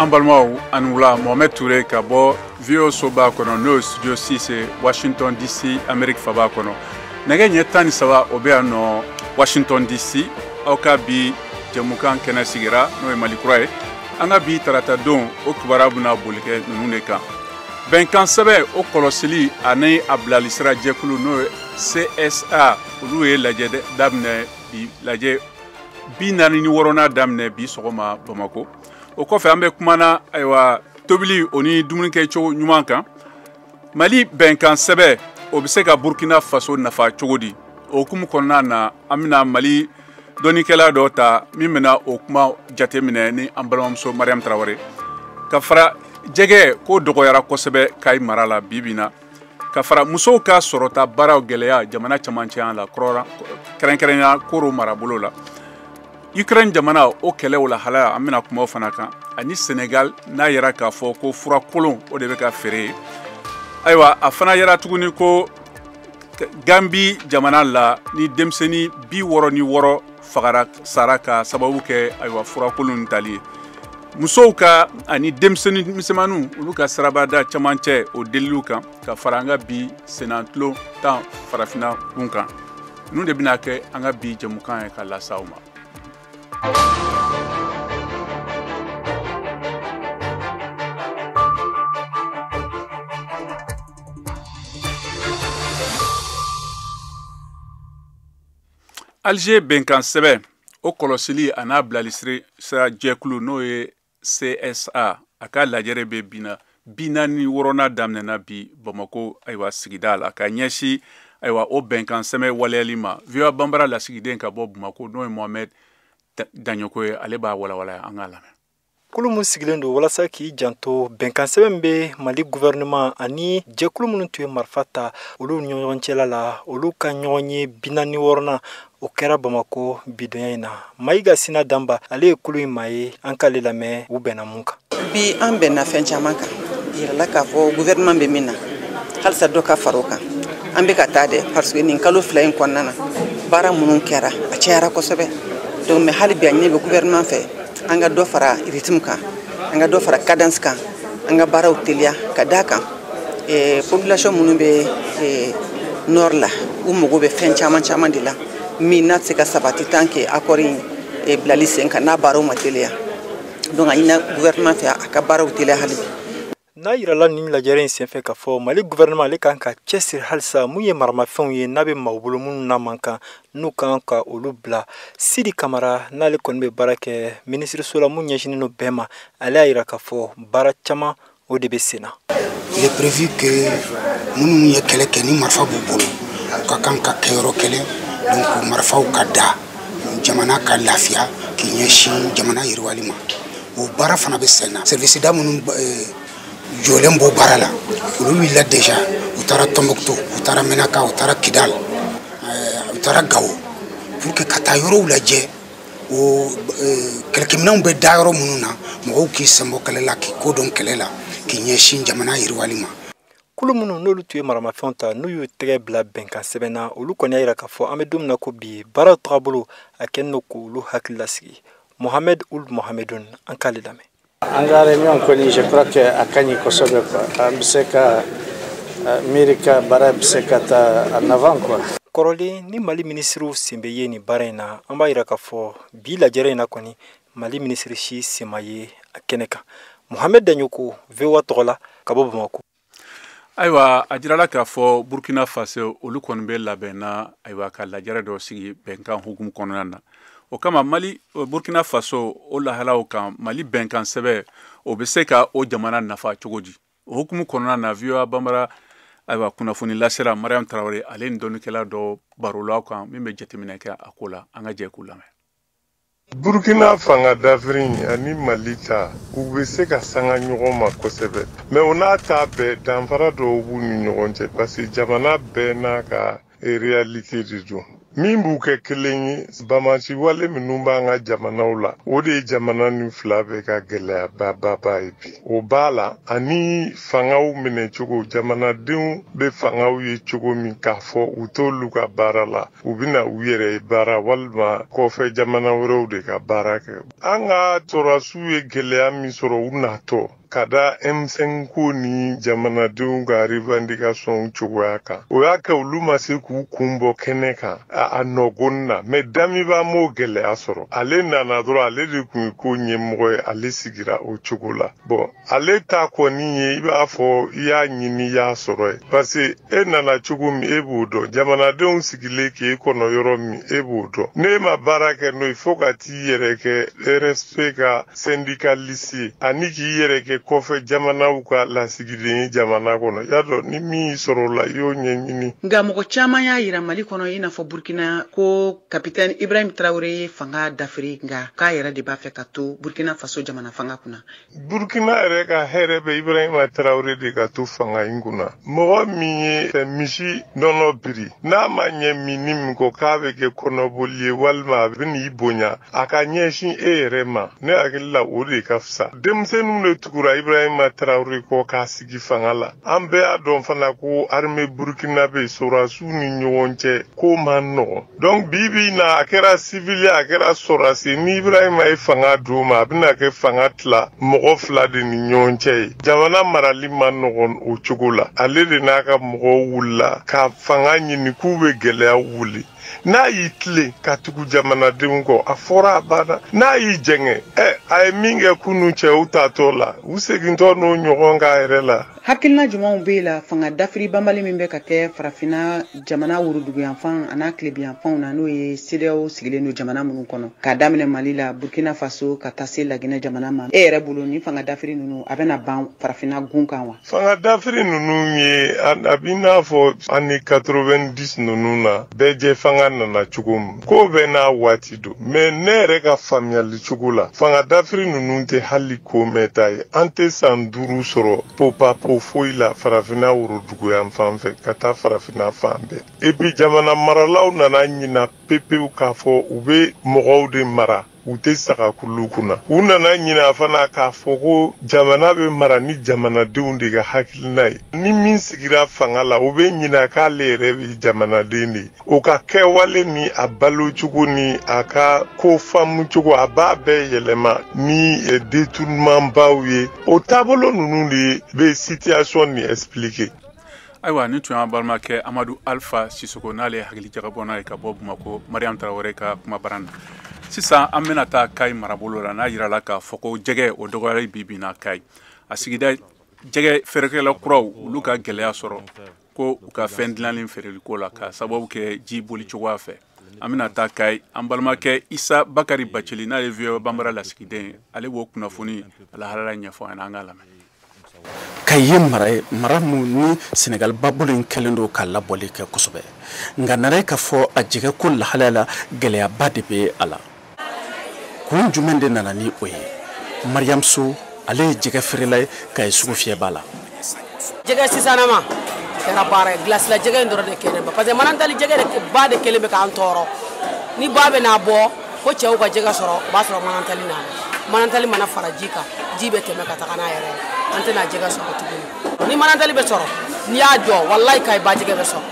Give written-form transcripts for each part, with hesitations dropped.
Ambalmao Anoula Mohamed Touré Kabo Vio Soba Kono no studio 6 Washington DC Amerique Faba Kono Nage nyetani sawa obeano Washington DC Oka bi Jamukan Kena Sigira no Malikurae Anga bi tarata don o kubarabu na bolike nuneka Benkan sebe o kolosili ane ablalisra jekulu no CSA ulu laje damne bi laje bi nani ni worona damne bi sogoma Bamako o kofe ambe kumana aywa tobili oni dumunike cho nyuman kan Mali benkan sebe o bise ka Burkina Faso nafa chogodi o kum konna na amina Mali doni kela dota mimena o kuma jatemine ni ambalamso Mariam Traoré ka fara jege ko dogoyara kosebe kay marala bibina ka fara muso ka sorota baraw geleya jamana chamanchian la krora kerenkerenya koro marabolo la Ukraine jamana o kele wala hala amina kuma fana kan ani Senegal na yara ka fo ko fura kolon o de be ka fere aywa afana yara tuguni ko Gambi jamana la ni demseni bi woro ni woro fagara saraka sababu ke aywa fura kolon tali musouka ani demseni misemanu uluka sarabada chamanche o deluka ka faranga bi senantlo tan farafina bunkan nu de bina ke anga bi jamukan ka la sauma Alger benkan sebe o kolosili ana blalisri sa jekulu no ye CSA aka lajere be bina ni worona damne na bi Bamako aywa sigidal aka nyeshi aywa o benkan seme walelima via bambara la sigiden ka bo Bamako no Mohamed Danyoko ale ba wala angala Kulumu sigilendo walasa ki janto benkan sebe be Mali gouvernement ani jekulu munu tuye marfata olu nyonchela la olu ka nyonye bina ni worona o kɛra Bamako bidonya ina Maiga Sina Damba ale kulu maye an kale lamɛ u bɛnna mun kan bi an bɛnna fɛn caman kan yirala k'a fɔ gouvernement bɛ min na halisa dɔ ka faro kan an bɛ ka taa dɛ parce que nin kalo fila in kɔnɔna na baara minnu kɛra a cayara kosɛbɛ donc mais hali bi a ɲɛ bɛ gouvernement fɛ an ka dɔ fara rythme kan an ka dɔ fara cadence kan an ka baaraw teliya ka d'a kan population minnu bɛ nord la u mago bɛ fɛn caman de la min n'a se ka sabati tant que accord in bilali sen kan n'a baaraw ma teliya donc a ɲina gouvernement fɛ a ka baaraw teliya hali bi n'a yirala nin lajɛrɛ in senfɛ ka fɔ Mali gouvernement ale kan ka cɛsiri halisa mun ye maramafɛnw ye n'a bɛ maaw bolo minnu na man kan n'u kan ka olu bila Sidi Kamara n'ale kɔni bɛ baara kɛ ministre la mun ɲɛsinin no bɛɛ ma ale y'a yira ka fɔ baara caman o de bɛ sen na il est prévu que minnu ye kɛlɛ kɛ ni marifa b'u bolo u ka kan ka kɛ yɔrɔ kelen donc marifaw ka da jamana ka lafiya k'i ɲɛsin jamana yiriwali ma o baara fana bɛ sen na service da minnu jɔlen b'o baara la olu wulila déjà u taara Tombouctou u taara Menaka u taara Kidal u taara Gao pour que ka taa yɔrɔw lajɛ o kɛlɛkɛminɛnw bɛ da yɔrɔ minnu na mɔgɔw k'i senbɔ kɛlɛ la k'i kodɔn kɛlɛ la k'i ɲɛsin jamana yiriwali ma kulu minnu n'olu tun ye maramafɛnw ta n'u y'u tɛgɛ bila bɛnkan sɛbɛn na olu kɔni y'a yira k'a fɔ an bɛ don min na ko bi baaraw tagabolo a kɛlen don k'olu hakili lasigi Mohamed Ould Mohamedun an k'ale lamɛn an ka réunion kɔni je crois que a ka ɲi kosɛbɛ quoi an bɛ se ka miiri ka baara bɛ se ka taa en avant quoi kɔrɔlen ni Mali ministrew sen bɛ ye nin baara in na an b'a yira k'a fɔ bi lajɛrɛ in na kɔni Mali ministre si sen ma ye a kɛnɛ kan Mohamed Danyoko VOA tɔgɔ la ka bɔ Bamako aywa a jirala k'a fɔ Burkina Faso olu kɔni bɛ labɛnna aywa ka lajɛrɛ dɔ sigi bɛnkan hukumu kɔnɔna na o kama Mali Burkina Faso o lahalaw kan Mali bɛnkan sɛbɛ o bɛ se ka o jamana nafa cogo di o hukumu kɔnɔna na VOA Bambara aywa kunnafoni lasera Mariam Traoré ale ni dɔnnikɛla dɔ barolaw kan min bɛ jateminɛ kɛ a ko la an ka jɛ k'u lamɛn Burkina fanga dafiri ani Mali ta u bɛ se ka sanga ɲɔgɔn ma kosɛbɛ mais o n'a ta bɛɛ danfara dɔw b'u ni ɲɔgɔn cɛ parce que jamana bɛɛ n'a ka réalité de don min b'u kɛ kelen ye bamasi wale minnu b'an ka jamanaw la o de ye jamana ni fila bɛ ka gɛlɛyaba ye bi o b'a la ani fangaw minɛ cogo jamanadenw bɛ fangaw ye cogo min k'a fɔ u t'olu ka baara la u bɛna u yɛrɛ baara walima kɔfɛ jamana wɛrɛw de ka baara kɛ an ka sɔrɔdasiw ye gɛlɛya min sɔrɔ u natɔ ka da M5 ko ni jamanadenw ka revendication cogoya kan o y'a kɛ olu ma se k'u kun bɔ kɛnɛ kan a nɔgɔn na mais Damiba m'o gɛlɛya sɔrɔ ale nana dɔrɔn ale de kun ye ko ɲɛmɔgɔ ye ale sigira o cogo la bon ale ta kɔni ye i b'a fɔ i y'a ɲini i y'a sɔrɔ ye parce que e nana cogo min e b'o dɔn jamanadenw sigilen k'e kɔnɔ yɔrɔ min e b'o dɔn n'e ma baara kɛ n'o ye fo ka t'i yɛrɛ kɛ RSP ka syndicaliste ye ani k'i yɛrɛ kɛ kɔfɛ jamanaw ka lasigiden ye jamana kɔnɔ y'a dɔn ni min sɔrɔ la i y'o ɲɛɲini nka mɔgɔ caman y'a yira Mali kɔnɔ i n'a fɔ Burkina ko capitaine Ibrahim Traoré ye fanga dafiri nka k'a yɛrɛ de b'a fɛ ka to Burkina Faso jamana fanga kunna Burkina yɛrɛ ka hɛrɛ bɛ Ibrahima Traoré de ka to fanga in kunna mɔgɔ min ye misi nɔnɔ biri n'a ma ɲɛ min kɔ k'a bɛ kɛ kɔnɔboli ye walima a bɛ n'i bonya a ka ɲɛsin e yɛrɛ ma ne hakili la o de ka fisa denmisɛnninw de tugura Ibrahima Traoré kɔ k'a sigi fanga la an bɛɛ y'a dɔn fana ko armée Burkina bɛ sɔrɔdasiw ni ɲɔgɔn cɛ ko man nɔgɔn donc bi na a kɛra civil a kɛra sɔrɔdasi ni Ibrahima ye fanga d'o ma a bɛna kɛ fanga tila mɔgɔ fila de ni ɲɔgɔn cɛ ye jamana marali man nɔgɔn o cogo la ale de n'a ka mɔgɔw wulila ka fanga ɲini k'u bɛ gɛlɛya wuli n'a y'i tilen ka tugu jamanadenw kɔ a fɔra a banna n'a y'i jɛngɛ a ye min kɛ kunu cɛ u tatɔ la u segintɔ n'o ɲɔgɔn k'a yɛrɛ la hakilina jumɛnw b'e la fanga dafiri banbali min bɛ ka kɛ farafina jamana woroduguyanfan a n'a tilebiyanfanw na n'o ye CEDEAO sigilen don jamana minnu kɔnɔ k'a daminɛ Mali la Burkina Faso ka taa se Laginɛ jamana ma e yɛrɛ bolo ni fanga dafiri ninnu a bɛna ban farafina gun kan wa fanga dafiri ninnu ye a b'i n'a fɔ ani 90 ninnu na bɛɛ jɛ fanga nana cogo min ko bɛɛ n'a waati don mais ne yɛrɛ ka faamuyali cogo la fanga dafiri ninnu tɛ hali ko mɛnta ye an tɛ san 5 sɔrɔ popapo foyi la farafina woroduguyan fan fɛ ka taa farafina fan bɛɛ et puis jamana maralaw nana ɲina pepewu k'a fɔ u bɛ mɔgɔw de mara u tɛ saga kulu kunna u nana ɲina fana k'a fɔ ko jamana bɛ mara ni jamanadenw de ka hakilina ye ni min sigira fanga la u bɛ ɲina k'ale yɛrɛ bɛ jamanaden de o ka kɛwale ni a balo cogo ni a ka ko faamu cogo a b'a bɛɛ yɛlɛma ni détournement baw ye o taabolo ninnu de bɛ situation ni expliquer ayiwa ni tun y'an balimakɛ Amadu Alpha Sisoko n'ale ye hakili jagabɔ n'a ye ka bɔ Bamako Mariam Traoré ka kumabaran na sisan an bɛna taa Kayi marabolo la n'a yirala k'a fɔ ko jɛgɛ o dɔgɔyara bi na Kayi a sigida jɛgɛ feerekɛla kuraw olu ka gɛlɛya sɔrɔ ko u ka fɛn dilanni feereliko la ka sababu kɛ ji boli cogoya fɛ an bɛna taa Kayi an balimakɛ Isa Bakari Bacili n'ale ye VOA Bambara lasigiden ale b'o kunnafoni lahalaya ɲɛfɔ an na an k'a lamɛn Kayi mara mun ni Senegal babolo in kɛlen don ka labɔli kɛ kosɛbɛ nka nana ka fɔ a jɛgɛ ko lahalaya la gɛlɛyaba de bɛ a la kun jumɛn de nana ni o ye Mariam So ale ye jɛgɛ feerela ye ka ye sugu fiyɛ b'a la jɛgɛ sisanama kɛra baara glace la jɛgɛ in dɔrɔn de kɛnɛ ba parce que manantali jɛgɛ de ba de kelen bɛ k'an tɔɔrɔ ni ba bɛ n'a bɔ ko cɛw ka jɛgɛ sɔrɔ o b'a sɔrɔ manantali mana fara ji kan ji bɛ tɛmɛ ka taga n'a yɛrɛ an tɛna jɛgɛ sɔrɔ tuguni ni manantali bɛ sɔrɔ n'i y'a jɔ wallahi Kayi ba jɛgɛ bɛ sɔrɔ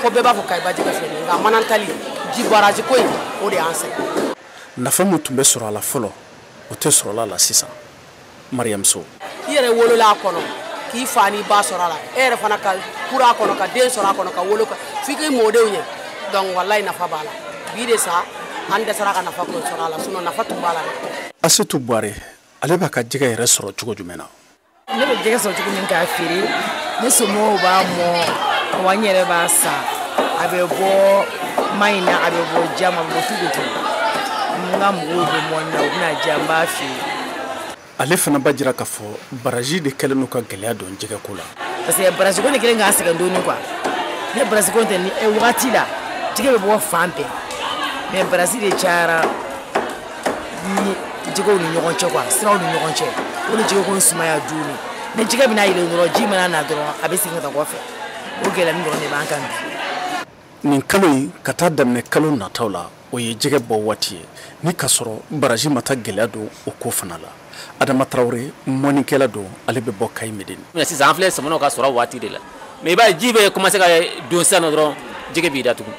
ko bɛɛ b'a fɔ Kayi ba jɛgɛ filɛ nka manantali ji baraji ko in o de y'an sɛgɛn nafa mun tun bɛ sɔrɔ a la fɔlɔ o tɛ sɔrɔ la sisan Mariam So i yɛrɛ wolola a kɔnɔ k'i fa ni ba sɔrɔ a la e yɛrɛ fana ka kura a kɔnɔ ka den sɔrɔ a kɔnɔ ka wolo f'i k'i mɔdenw ɲɛ donc wallahi nafa b'a la bi de sa an dɛsɛra ka nafa kun sɔrɔ a la sinon nafa tun b'a la dɛ Asetu Buware ale b'a ka jɛgɛ yɛrɛ sɔrɔ cogo jumɛn na ne bɛ jɛgɛ sɔrɔ cogo min k'a feere ne somɔgɔw b'a mɔ wa n yɛrɛ b'a san a bɛ bɔ maɲi na a bɛ bɔ jama a bɛ bɔ tugu n ka mɔgɔw bɛ mɔ na u bɛna diya n b'a feere ale fana b'a jira k'a fɔ baraji de kɛlen n'u ka gɛlɛya don jɛgɛ ko la parce que baraji ko de kɛlen k'a sɛgɛn dɔɔni quoi ne baraji ko tɛ ni wagati la jɛgɛ bɛ bɔ fan bɛɛ mais baraji de cayara ni jɛgɛw ni ɲɔgɔn cɛ quoi siraw ni ɲɔgɔn cɛ o de jɛgɛ ko in sumaya duuni ni jɛgɛ bɛna yɛlɛ dɔrɔn ji mana na dɔrɔn a bɛ segin ka taa kɔfɛ o gɛlɛya min dɔrɔn de b'an kan bi nin kalo in ka taa daminɛ kalo nataw la o ye jɛgɛ bɔ waati ye ni ka sɔrɔ baraji ma taa gɛlɛya don o ko fana la Adama Traoré mɔnikɛla don ale bɛ bɔ Kayi Medeni. Sisan an filɛ sɔmɔnɔw ka sɔrɔ waati de la mais i b'a ye ji bɛ commencer ka don sisan dɔrɔn jɛgɛ b'i datugu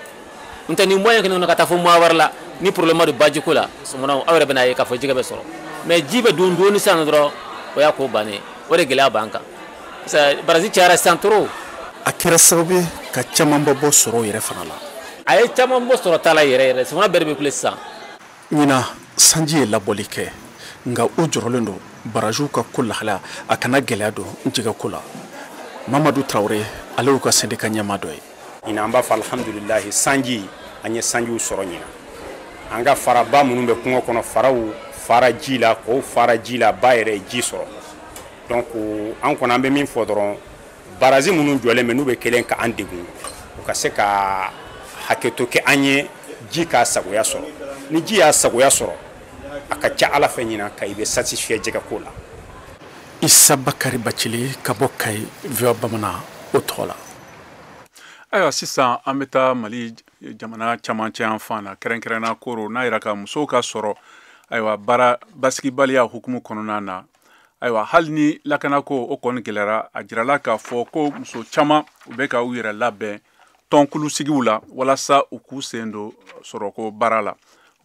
n tɛ ni moyen kɛnɛ ka taa fɔ mois wɛrɛ la ni problème de bajiko la sɔmɔnɔw aw yɛrɛ bɛna ye k'a fɔ jɛgɛ bɛ sɔrɔ mais ji bɛ don dɔɔni sisan dɔrɔn o y'a ko bannen o de gɛlɛya b'an kan baraji cayara sisan trop. A kɛra sababu ye ka caman bɔ sɔrɔ yɛrɛ fana la. A ye caman bɔ sɔrɔ ta la yɛrɛ sɔmɔnɔ bɛɛ de bɛ kule sisan. ɲina sanji ye labɔli kɛ nka o jɔrɔlen don barajiw ka ko lahalaya a kana gɛlɛya don jɛgɛko la. Mamadu Traoré ale y'u ka syndicat ɲɛmaa dɔ ye. ɲina an b'a fɔ alhamdulilahi sanji an ye sanjiw sɔrɔ ɲina an ka faraba minnu bɛ kungo kɔnɔ faraw fara ji la k'o fara ji la ba yɛrɛ ye ji sɔrɔ donc an kɔni an bɛ min fɔ dɔrɔn baraji minnu jɔlen bɛ n'u bɛ kelen ka an degun u ka se ka hakɛto kɛ an ye ji k'a sagoya sɔrɔ ni ji y'a sagoya sɔrɔ a ka ca ala fɛ ɲina ka i bɛ satisfait jɛgɛko la. Isa Bakari Bacili ka bɔ Kayi VOA Bamanan o tɔgɔ la. Ayiwa sisan an bɛ taa Mali jamana camancɛ yan fan na kɛrɛnkɛrɛnna koro n'a yira ka musow ka sɔrɔ ayiwa baara basigibaliya hukumu kɔnɔna na ayiwa hali ni lakanako o kɔni gɛlɛyara a jirala k'a fɔ ko muso caman u bɛ ka u yɛrɛ labɛn tɔnkulusigiw la walasa u k'u sen don sɔrɔko baara la o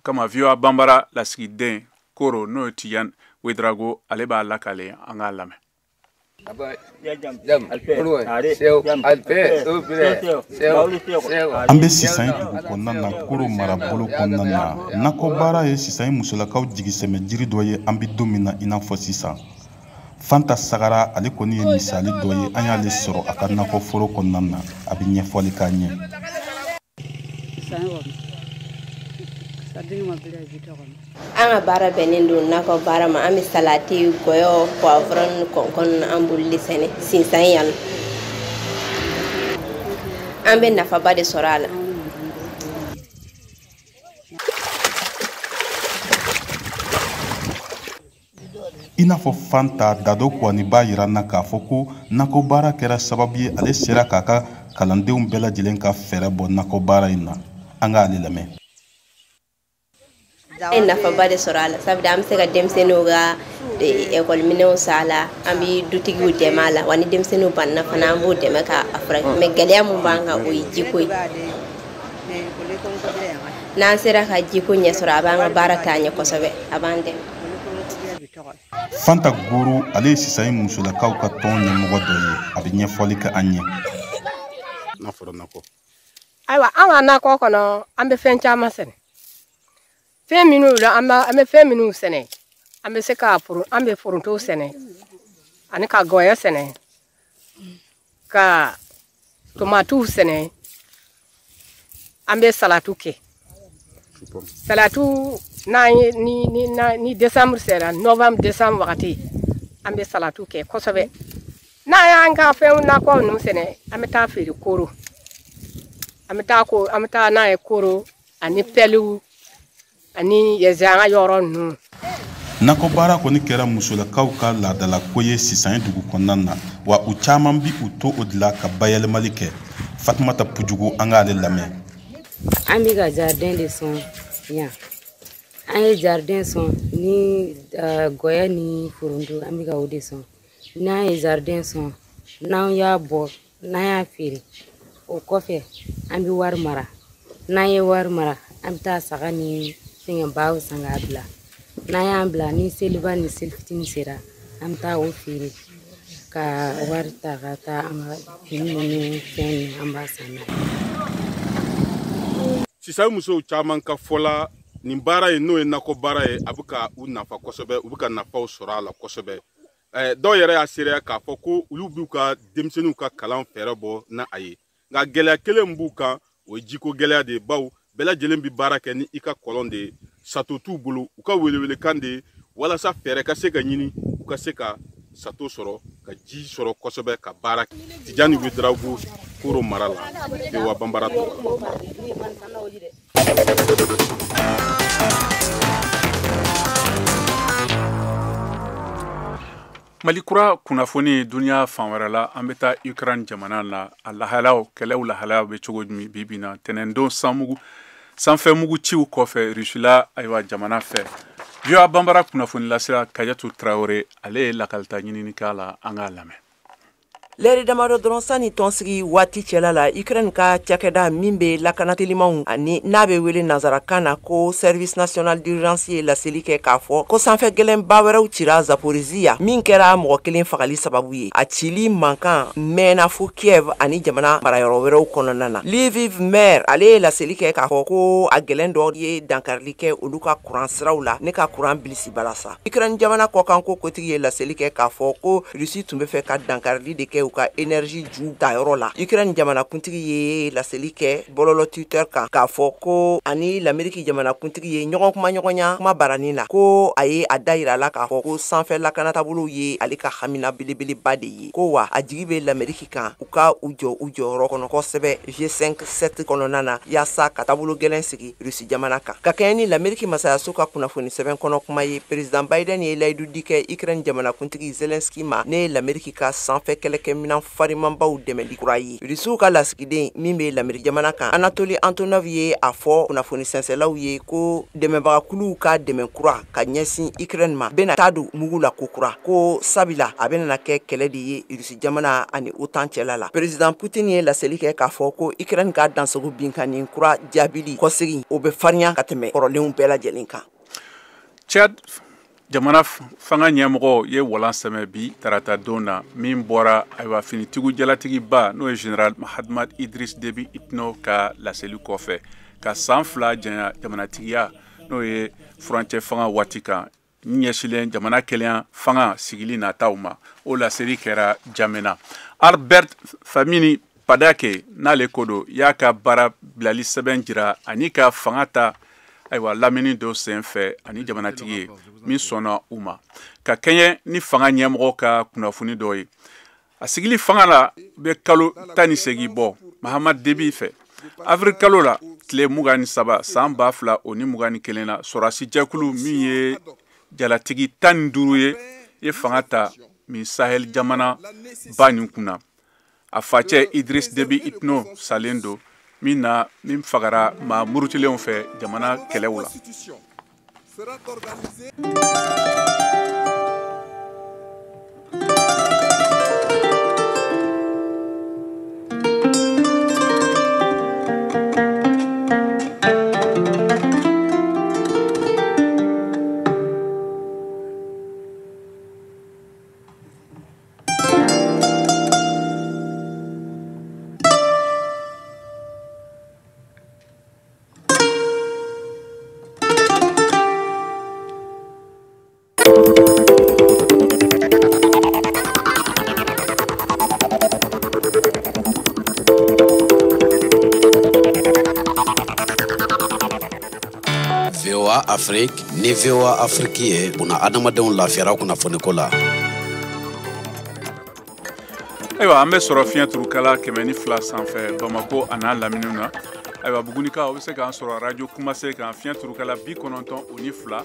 kama VOA Bambara lasigiden koro n'o ye Tiyan Wedrago ale b'a lakale an k'a lamɛn. An bɛ sisan dugu kɔnɔna na koro marabolo kɔnɔna na nakɔ baara ye sisan musolakaw jigisɛmɛ jiri dɔ ye an bɛ don min na i n'a fɔ sisan Fanta Sagara ale kɔni ye misali dɔ ye an y'ale sɔrɔ a ka nakɔ foro kɔnɔna na a bɛ ɲɛfɔli k'a ɲɛ. An ka baara bɛnnen don nakɔ baara ma an bɛ salati gɔyɔ poivron kɔnkɔn an b'olu sɛnɛ sinsan yan an bɛ nafaba de sɔrɔ a la. I n'a fɔ Fanta Dado Kouani b'a yira na k'a fɔ ko nakɔ baara kɛra sababu ye ale sera k'a ka kalandenw bɛɛ lajɛlen ka fɛɛrɛ bɔ nakɔ baara in na an k'ale lamɛn. An ye nafaba de sɔrɔ a la sabula an bɛ se ka denmisɛnninw ka ekɔliminɛnw san a la an bɛ dutigiw dɛmɛ a la wa ni denmisɛnninw banna fana an b'o dɛmɛ k'a furakɛ mais gɛlɛya min b'an kan o ye jiko ye n'an sera ka jiko ɲɛ sɔrɔ a b'an ka baara taa ɲɛ kosɛbɛ a b'an dɛmɛ. Fanta Goro ale ye sisan musolakaw ka tɔn ɲɛmɔgɔ dɔ ye a bɛ ɲɛfɔli kɛ an ɲɛ. N'a fɔra nakɔ. Ayiwa an ka nakɔ kɔnɔ an bɛ fɛn caman sɛnɛ. Fɛn minnu la an bɛ fɛn minnu sɛnɛ an bɛ se ka an bɛ foronto sɛnɛ ani ka gɔyɔ sɛnɛ ka tomatiw sɛnɛ an bɛ salatu kɛ salatu ni décembre sera novembre décembre wagati an bɛ salatu kɛ kosɛbɛ n'an y'an ka fɛnw nakɔ ninnu sɛnɛ an bɛ taa feere koro an bɛ taa n'a ye koro ani pɛliw ani yezanga yɔrɔ ninnu. Nakɔ baara kɔni kɛra musolakaw ka laadala ko ye sisan dugu kɔnɔna na wa u caman bi u to o de la ka bayɛlɛmali kɛ Fatumata Pujugu an k'ale lamɛn. An bɛ ka jardin de sɔn yan an ye jardin sɔn ni gɔyɔ ni foronto an bɛ ka o de sɔn n'an ye jardin sɔn n'an y'a bɔ n'an y'a feere o kɔfɛ an bɛ wari mara n'an ye wari mara an bɛ taa saga ni fɛngɛ baw san k'a bila n'an y'an bila ni seliba ni selifitini sera an bɛ taa o feere ka wari ta ka taa an ka fini ni fɛn ni an b'a san n'a ye. Sisan musow caman ka fɔla nin baara ye n'o ye nakɔ baara ye a bɛ ka u nafa kosɛbɛ u bɛ ka nafaw sɔrɔ a la kosɛbɛ dɔw yɛrɛ y'a seereya k'a fɔ ko olu b'u ka denmisɛnninw ka kalan fɛɛrɛ bɔ na a ye nka gɛlɛya kelen b'u kan o ye jiko gɛlɛya de ye baw bɛɛ lajɛlen bɛ baara kɛ ni i ka kɔlɔn de ye sato t'u bolo u ka welewelekan de ye walasa fɛɛrɛ ka se ka ɲini u ka se ka sato sɔrɔ ka ji sɔrɔ kosɛbɛ ka baara kɛ. Tijani Wedrago Koro mara la VOA Bambara tɔgɔ la. Malikura kunnafoni duniya fan wɛrɛ la an bɛ taa Ukraine jamana na a lahalaw kɛlɛw lahalaw bɛ cogo jumɛn bi bi na tɛnɛndon sanfɛmugu ciw kɔfɛ Rusila ayiwa jamana fɛ VOA Banbara kunnafoni lasira Kajatu Traore ale ye lakalita ɲinini k'a la an k'a lamɛn. Lɛri damadɔ dɔrɔn sani tɔnsigi waati cɛla la Ukraine ka cakɛda min bɛ lakanatelimanw ani n'a bɛ wele nanzarakan na ko Service National d'Urgence ye laseli kɛ k'a fɔ ko sanfɛ gɛlɛnba wɛrɛw cira Zaporizhia min kɛra mɔgɔ kelen fagali sababu ye. A cili mankan mɛnna fo Kiev ani jamana marayɔrɔ wɛrɛw kɔnɔna na. Lviv maire ale ye laseli kɛ k'a fɔ ko a gɛlɛn dɔ ye dankarili kɛ olu ka kuran siraw la ne ka kuran bilisi balasa. Ukraine jamana kɔkan ko kotigi ye laseli kɛ k'a fɔ ko Rusi tun bɛ fɛ ka dankarili de kɛ u ka énergie ju tayɔrɔ la. Ukraine jamana kuntigi ye laseli kɛ bɔlɔlɔ Twitter kan k'a fɔ ko ani l'Amérique jamana kuntigi ye ɲɔgɔn kuma ɲɔgɔnya kuma barani na ko a ye a da yira la k'a fɔ ko sanfɛ lakanatabolo ye ale ka hamina belebeleba de ye ko wa a jigi bɛ l'Amérique kan u ka u jɔ u jɔyɔrɔ kɔnɔ kosɛbɛ G5 7 kɔnɔna na yaasa ka taabolo gɛlɛn sigi Rusi jamana kan. Ka kɛɲɛ ni l'Amérique masayaso ka kunnafoni sɛbɛn kɔnɔ kuma ye président Biden ye layidu di kɛ Ukraine jamana kuntigi Zelensky ma ne l'Amérique ka sanfɛ kɛlɛkɛminan farimanbaw dɛmɛli kura ye. Rusiw ka lasigiden min bɛ l'Amérique jamana kan Anatoly Antonov ye a fɔ kunnafoni sɛnsɛlaw ye ko dɛmɛbagakuluw ka dɛmɛ kura ka ɲɛsin Ukraine ma bɛna taa don mugu la ko kura ko sabila a bɛna kɛ kɛlɛ de ye Rusi jamana ani OTAN cɛla la. Président Poutine ye laseli kɛ k'a fɔ ko Ukraine ka dansago binkani kura jaabili kɔsegi o bɛ farinya ka tɛmɛ kɔrɔlenw bɛɛ lajɛlen kan. Chad jamana fanga ɲɛmɔgɔ ye walan sɛmɛ bi tarata don na min bɔra ayiwa finitigiw jalatigiba n'o ye General Mahamad Idris Déby Itno ka laseli kɔfɛ ka san 2 janya jamanatigiya n'o ye furancɛ fanga waati kan ɲɛsilen jamana kɛlɛya fanga sigili nataw ma o laseli kɛra Jamena. Albert Famini Padake n'ale ko don y'a ka baara bilali sɛbɛn jira ani ka fanga ta ayiwa lamini dɔ senfɛ ani jamanatigi ye min sɔnna u ma ka kɛɲɛ ni fanga ɲɛmɔgɔ ka kunnafoni dɔ ye a sigili fanga la bɛ kalo 18 bɔ Mahamad Déby fɛ avril kalo la tile 23 san 2021 na sɔrɔdasi jɛkulu min ye jalatigi 15 ye fanga ta min Sahel jamana ba nin kunna a facɛ Idris Déby Itno salen don min fagara maa murutilenw fɛ jamana kɛlɛw la. Afrique ni VOA Afrique ye buna adamadenw lafiyara kunnafoni ko la. Ayiwa an bɛ sɔrɔ fiɲɛ turukala 102 sanfɛ Bamako a n'a laminiw na. Ayiwa Bugunikaw bɛ se k'an sɔrɔ radio Kumase kan fiɲɛ turukala 92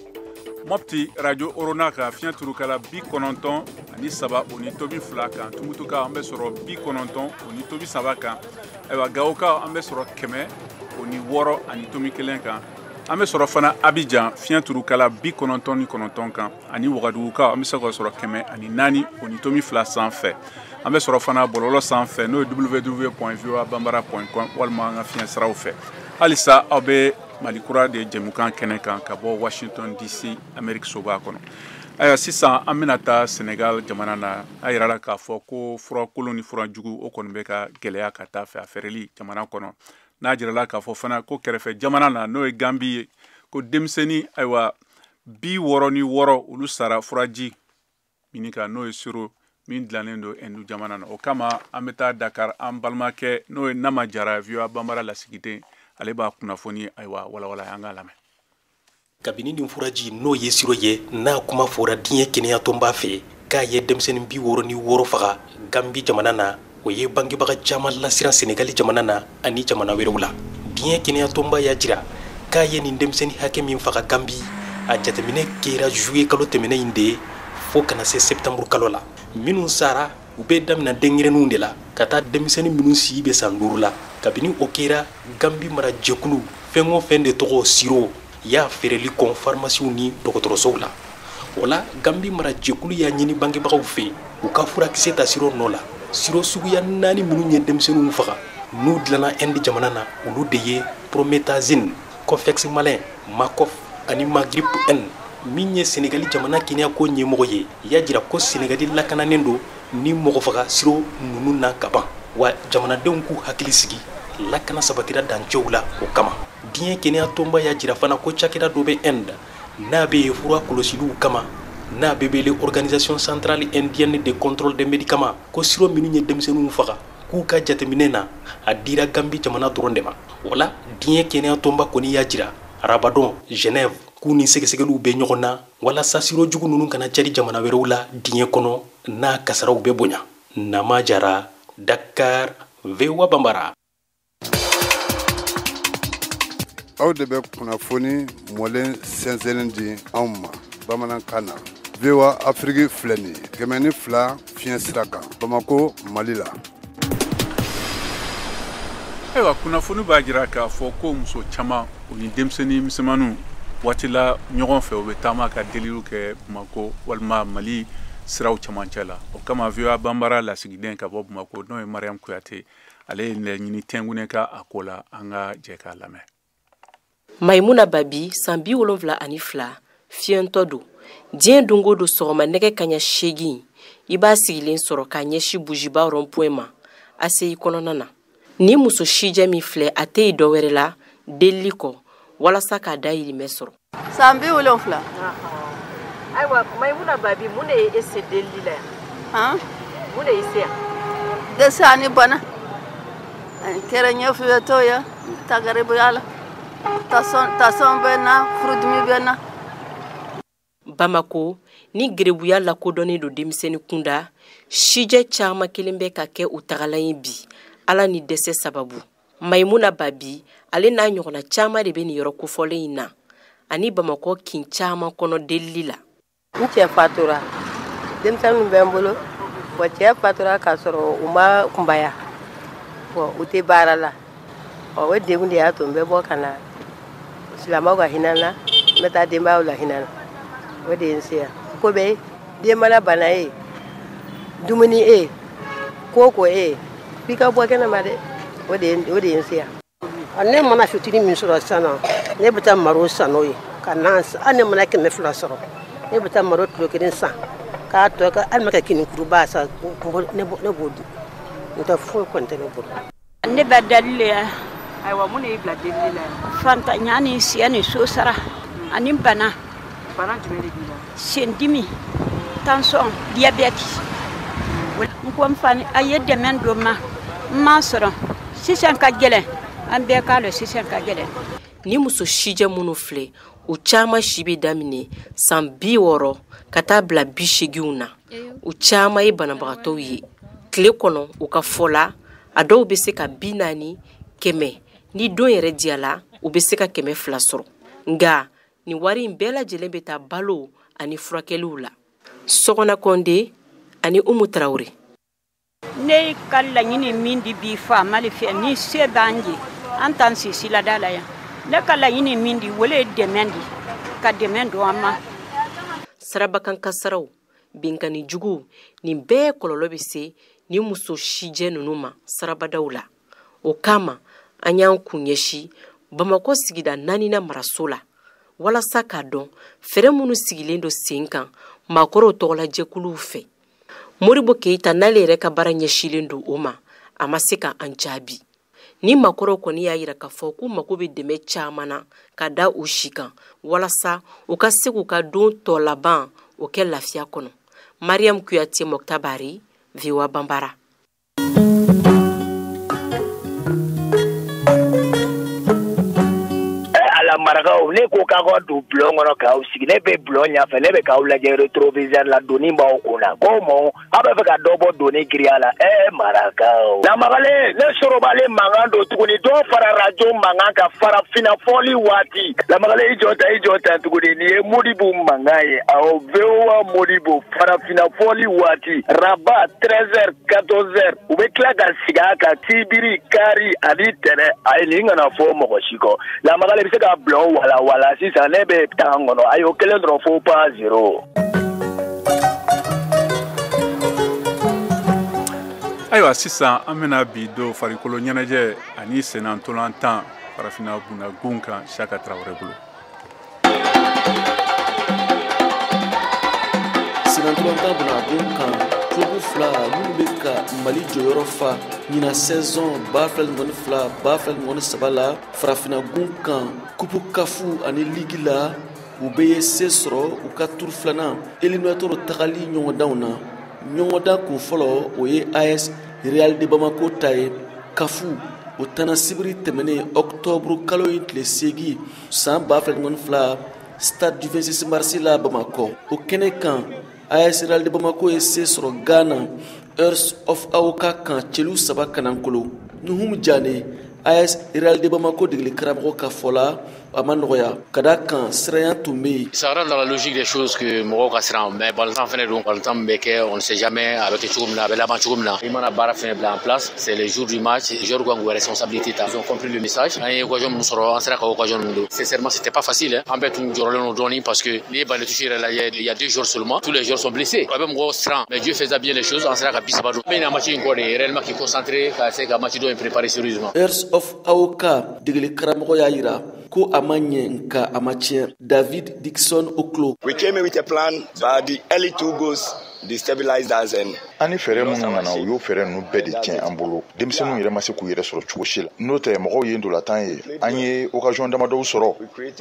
Mopti radio Orona kan fiɲɛ turukala 93 o ni tobi 2 kan Tumutuka an bɛ sɔrɔ 90 o ni tobi 3 kan. Ayiwa Gawoka an bɛ sɔrɔ 100 o ni 6 ani tobi 1 kan. An bɛ sɔrɔ fana Abidjan fiɲɛ turukala 99 kan ani Wagaduguka an bɛ se k'o sɔrɔ 104 o ni tomi 2 sanfɛ. An bɛ sɔrɔ fana bɔlɔlɔ sanfɛ n'o ye www.voabanbara.com walima an ka fiɲɛ siraw fɛ. Halisa aw bɛ Malikura de jɛmukan kɛnɛ kan ka bɔ Washington DC Amérique soba kɔnɔ. Ayiwa sisan an bɛna taa Senegal jamana na a yira la k'a fɔ ko furakolon ni furajugu o kɔni bɛ ka gɛlɛya ka taa fɛ a fɛrɛli jamana kɔnɔ. N'a jirala k'a fɔ fana ko kɛrɛfɛ jamana na n'o ye Gambi ye ko denmisɛnnin ayiwa 66 olu sara furaji mini kan n'o ye siro min dilannen don Hindu jamana na o kama an bɛ taa Dakar an balimakɛ n'o ye Nama Jara VOA Banbara lasigiden ale b'a kunnafoni ayiwa walawala an k'a lamɛn. Kabini nin furaji n'o ye siro ye n'a kuma fɔra diɲɛ kɛnɛyatɔnba fɛ k'a ye denmisɛnnin 66 faga Gambi jamana na o ye bangebaga caman lasiran Senegali jamana na ani jamana wɛrɛw la. Diɲɛ kɛnɛyatɔnba y'a jira k'a ye nin denmisɛnnin hakɛ min faga Gambi a jateminɛ kɛra juillet kalo tɛmɛnen in de fo kana se septembre kalo la minnu sara u bɛ damina denɲɛrɛninw de la ka taa denmisɛnnin minnu si bɛ san 5 la kabini o kɛra Gambi mara jɛkulu fɛn o fɛn de tɔgɔ siro y'a feereli kɔn farmasiw ni dɔgɔtɔrɔsow la o la Gambi mara jɛkulu y'a ɲini bangebagaw fɛ u ka furakisɛ ta siro nɔ la siro suguya 4 minnu ye denmisɛnninw faga n'u dilanna Inde jamana na olu de ye promethazine, Cofex malin, Macof ani Magrip N min ye Senegali jamana kɛnɛya ko ɲɛmɔgɔ ye y'a jira ko Senegali lakananen don ni mɔgɔ faga siro ninnu na ka ban wa jamanadenw k'u hakili sigi lakana sabatira dancɛw la o kama diɲɛ kɛnɛya tɔnba y'a jira fana ko cakɛda dɔ bɛ Inde n'a bɛ fura kɔlɔsiliw kama n'a bɛ wele Organisation Centrale Indienne de Contrôle des Médicaments ko siro minnu ye denmisɛnninw faga k'u ka jateminɛ na a dira Gambi jamana dɔrɔn de ma wala diɲɛ kɛnɛya tɔnba kɔni y'a jira Rabadon, Genève k'u ni sɛgɛsɛgɛliw bɛ ɲɔgɔn na walasa siro jugu ninnu kana cari jamana wɛrɛw la diɲɛ kɔnɔ n'a kasaraw bɛ bonya Nama Jara, Dakar, VOA Bambara. Aw de bɛ kunnafoni mɔlen sɛnsɛnlen di anw ma bamanankan na VOA Afrique filɛ nin ye 102 fiɲɛ sira kan Bamako Mali la. Ayiwa kunnafoni b'a jira k'a fɔ ko muso caman u ni denmisɛnnin misɛnmaninw waati la ɲɔgɔn fɛ u bɛ taama ka deliliw kɛ Bamako walima Mali siraw camancɛ la o kama VOA Bambara lasigiden ka bɔ Bamako n'o ye Mariam Kuyate ale ye laɲini tɛngunen ka a ko la an ka jɛ k'a lamɛn. Maimuna Babi san 72 fiɲɛtɔ don diɲɛ dongo don sɔgɔma nɛgɛ kaɲɛ 8 i b'a sigilen sɔrɔ k'a ɲɛsi bujiba rond-point ma ACI kɔnɔna na ni muso sijɛ min filɛ a tɛ yi dɔ wɛrɛ la delili kɔ walasa k'a da yirimɛ sɔrɔ san 70 ayiwa Maimuna Babi mun de ye e se delili la yan mun de y'i se yan dɛsɛ ani bana kɛra ɲɛfuyɛtɔ ye tagaribuya la tasɔn bɛ na furudimi bɛ na Bamako ni gerebuya lakodɔnnen don denmisɛnnin kunda sijɛ caman kelen bɛ ka kɛ u tagalan ye bi ala ni dɛsɛ sababu Maimuna Babi ale n'a ɲɔgɔnna caman de bɛ nin yɔrɔ kofɔlen in na ani Bamako kin caman kɔnɔ delili la n cɛ fatura denmisɛnninw bɛ n bolo wa cɛ fatura k'a sɔrɔ u ma kunbaya u tɛ baara la o degun de y'a to n bɛ bɔ ka na silamɛw ka hinɛ na n bɛ taa denbayaw la hinɛ na o de ye n se yan ko bɛ denbala bana ye dumuni ye ko f'i ka bɔ kɛnɛma dɛ o de ye n se yan ne mana fitini min sɔrɔ sisan ne bɛ taa maro san n'o ye ka nan san hali ne mana 200 sɔrɔ ne bɛ taa maro kilo 1 san k'a tɔ ka hali ma kɛ kini kuruba san ne b'o dun n tɛ foyi kɔni tɛ ne bolo ne bɛ dalili ya ayiwa mun de y'i bila delili la fantanya ni siya ni so sara ani bana jumɛn de b'i la sendimi tension diabète n ko n fani a ye dɛmɛ don ma n m'a sɔrɔ sisan ka gɛlɛn an bɛɛ k'a dɔn sisan ka gɛlɛn ni muso sijɛ minnu filɛ u caman si bɛ daminɛ san 60 ka taa bila 80 na u caman ye banabagatɔw ye tile kɔnɔ u ka fɔ la a dɔw bɛ se ka 40 100 ni don yɛrɛ diyala u bɛ se ka 200 sɔrɔ nka ni wari in bɛɛ lajɛlen bɛ taa balo ani furakɛliw la Sɔgɔna Konde ani Umu Traore ne ka laɲini min di bi fa mali fɛ ni se b'an ye an t'an sisi lada la yan ne ka laɲini min di wele ye dɛmɛ di ka dɛmɛ don an ma sarabakan kasaraw binkani jugu nin bɛɛ kɔlɔlɔ bɛ se ni muso sijɛ ninnu ma sarabadaw la o kama an y'an kun ɲɛsi Bamako sigida 4nan maraso la walasa k'a dɔn fɛrɛ minnu sigilen don sen kan maakɔrɔw tɔgɔla jɛkuluw fɛ Moribo Keita n'ale yɛrɛ ka baara ɲɛsilen don o ma a ma se ka an jaabi ni maakɔrɔw kɔni y'a yira k'a fɔ k'u mako bɛ dɛmɛ caman na ka da u si kan walasa u ka se k'u ka don tɔ laban o kɛ lafiya kɔnɔ Mariam Kuyate Moktabari VOA Bambara marakaw ne ko ka ko du blon ngono ka usigi ne be blon nya fe ne be ka ula je retroviseur la doni ba okuna komo abe fe ka dobo doni griala marakaw la magale ne soro bale mangando tukuni do fara radio manganga fara fina foli wati la magale ijota tukuni ni modibu mangaye au vewa modibu fara fina foli wati raba 13h 14h ube klaga siga ka tibiri kari ali tere ay linga na fo mo shiko la magale bise ka blon wala si sa nebe tangono ayo kele dro fo pa 0 ayiwa sisan an bɛna bi do farikolo ɲɛnajɛ ani senantolantan farafina bundagun kan Saka Traoré bolo. Senantolantan bundagun kan club fila minnu bɛ ka Mali jɔyɔrɔ fa ɲina saison 2022-2023 la farafina gun kan kupu kafu ani ligi la u bɛ ye se sɔrɔ u ka turu filanan éliminatoire tagali ɲɔgɔndanw na. ɲɔgɔndan kun fɔlɔ o ye AS Real de Bamako ta ye kafu o tana sibiri tɛmɛnen octobre kalo in tile 8 san 2022 stade du 26 mars la Bamako o kɛnɛ kan AS Real de Bamako ye se sɔrɔ Ghana Hearts of Awoka kan cɛlu 3 kanankolo Nuhum Jane AS Real de Bamako degeli karamɔgɔ ka fɔ la a ma nɔgɔya ka da kan siranya tun bɛ yen. Ça rentre dans la logique des choses que mɔgɔw ka siran mais balontan fɛnɛ don balontan min bɛ kɛ on ne sait jamais a bɛ kɛ cogo min na a bɛ laban cogo min na i mana baara fɛnɛ bila en place c'est les jours du match joueurs kan k'u responsabilité ta ils ont compris le message an ye occasion min sɔrɔ an sera ka occasion min don sincèrement c'était pas facile an bɛɛ tun jɔrɔlen don dɔɔni parce que n'i ye banni touche yɛrɛ lajɛ il y a 2 jours seulement tous les joueurs sont blessés a bɛ mɔgɔw siran mais Dieu faisait bien les choses an sera ka 30 don min na match in kɔ de réellement k'i concentrer ka essayer ka match dɔ in préparer sérieusement. Hearts of Awoka degeli karamɔgɔ y'a yira ko a ma ɲɛ nka a ma tiɲɛ. David Dixon Oklo. We came in with a plan, but the early 2 goals destabilized us and ani fɛrɛ minnu nana u y'o fɛrɛ ninnu bɛɛ de tiɲɛ an bolo denmisɛnninw yɛrɛ ma se k'u yɛrɛ sɔrɔ cogo si la n'o tɛ mɔgɔw ye ndolatan ye an ye occasion damadɔw sɔrɔ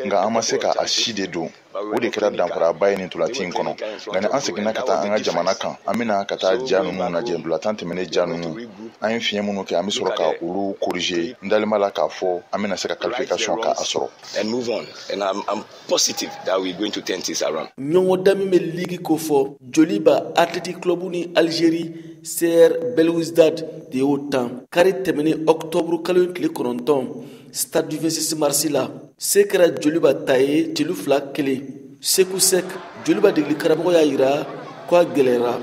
nka an ma se ka a si de don o de kɛra danfaraba ye nin ntolanci in kɔnɔ nka ni an seginna ka taa an ka jamana kan an bɛna ka taa ja ninnu lajɛ ndolatan tɛmɛnen ja ninnu an ye fiɲɛ minnu kɛ an bɛ sɔrɔ ka olu corriger n dalen b'a la k'a fɔ an bɛna se ka qualification ka a sɔrɔ. and move on and I'm positive that we're going to turn this around. ɲɔgɔndan min bɛ ligi ko fɔ Joliba Athletic Club ni Algérie CR Belouizdad de y'o tan kari tɛmɛnen octobre kalo in tile 9 stade du 26 mars la se kɛra Joliba ta ye cɛlu 2-1 Sekou Sek Joliba degeli karamɔgɔ y'a yira ko a gɛlɛyara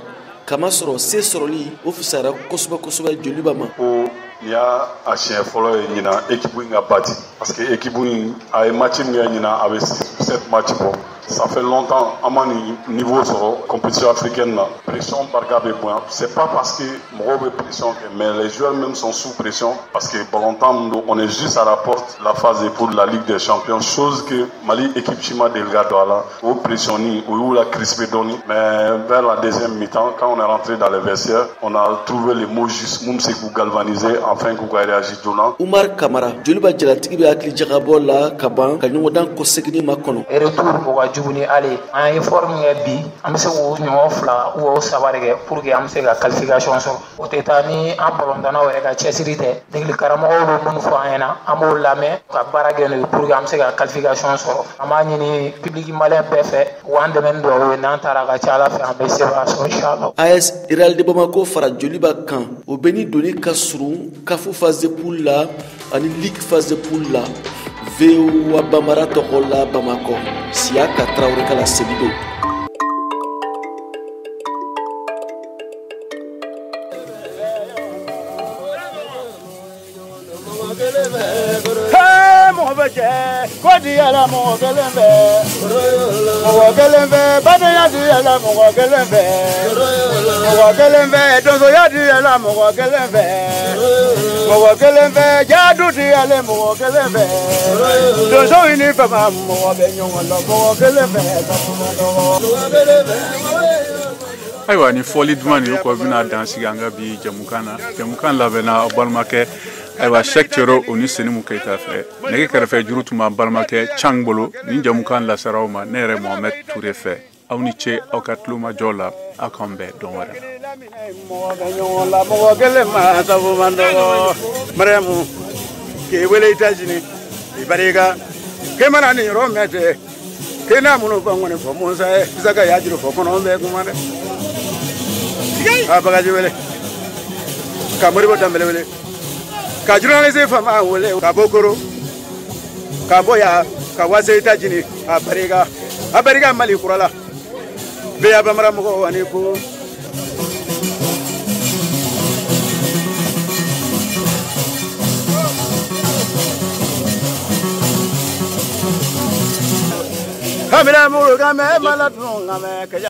kama sɔrɔ se sɔrɔli o fisayara kosɛbɛ Joliba ma. Ni y'a siɲɛ fɔlɔ ye ɲina équipe in ka bati parce que équipe in a ye match min kɛ ɲina a bɛ 7 match bɔ. Ça fait longtemps à mon niveau sur la compétition africaine la pression barga be bon c'est pas parce que moi be pression mais les joueurs même sont sous pression parce que pour longtemps on est juste à la porte la phase pour la Ligue des Champions chose que Mali équipe Chima Delgado là au pressionné ou la crispé donné mais vers la deuxième mi-temps quand on est rentré dans les vestiaires on a trouvé les mots justes moum c'est pour galvaniser enfin qu'on réagir donnant Oumar Kamara Joliba Jalatigi be akli jagabo la kaban ka ɲɔgɔndan ko segini makono juguni ale an ye forme kɛ bi an bɛ se k'o ɲɔgɔn 2 ou 3 de kɛ pour que an bɛ se ka qualification sɔrɔ o tɛ taa ni an balontannaw yɛrɛ ka cɛsiri tɛ degeli karamɔgɔw bɛ minnu fɔ an ɲɛna an b'o lamɛn ka baara kɛ n'o ye pour que an bɛ se ka qualification sɔrɔ an b'a ɲini public malien bɛɛ fɛ u k'an dɛmɛ ni dugawu ye n'an taara ka ca Ala fɛ an bɛ se k'a sɔrɔ inchallah. AS Real de Bamako fara Joliba kan o bɛ ni doni ka surun CAF phase de poule la ani Ligue phase de poule la VOA Bamara tɔgɔ la Bamako Saka Traoré kala Sebido. ayiwa ni fɔli duman ni ko bɛna dansigi an ka bi jamukan na jamukan labɛnna aw balimakɛ ayiwa Cheikh Thioro o ni Senimu Keyita fɛ nɛgɛ kɛrɛfɛ juru tun b'an balimakɛ Cang bolo ni jamukan lasara aw ma ne yɛrɛ Mohamed Touré fɛ aw ni ce aw ka tulomajɔ la aw k'an bɛn dɔn wɛrɛ Mariamu ke wele États-Unis ibariga Kemana ni romete. Kena munu bangone fo musa bisaka yajiru fo kono be kumane. Abaga jwele. Ka mori botambele wele. Ka journaliste fama wele ka bokoro. Ka boya ka wase tajini abariga mali kurala. Be abamara mo wani ko. Kamera mulu game malat no game